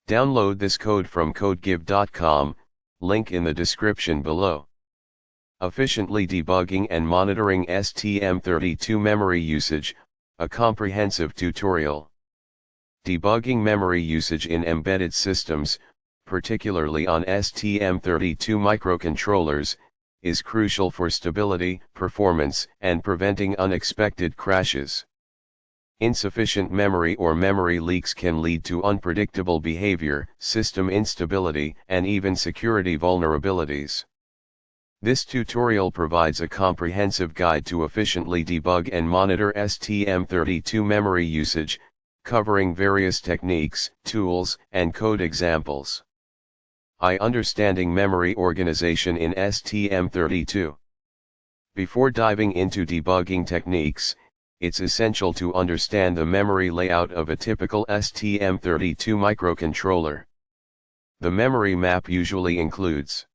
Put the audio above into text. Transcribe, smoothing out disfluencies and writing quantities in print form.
Download this code from codegive.com, link in the description below. Efficiently debugging and monitoring STM32 memory usage, a comprehensive tutorial. Debugging memory usage in embedded systems, particularly on STM32 microcontrollers, is crucial for stability, performance, and preventing unexpected crashes. Insufficient memory or memory leaks can lead to unpredictable behavior, system instability, and even security vulnerabilities. This tutorial provides a comprehensive guide to efficiently debug and monitor STM32 memory usage, covering various techniques, tools, and code examples. Understanding memory organization in STM32. Before diving into debugging techniques, it's essential to understand the memory layout of a typical STM32 microcontroller. The memory map usually includes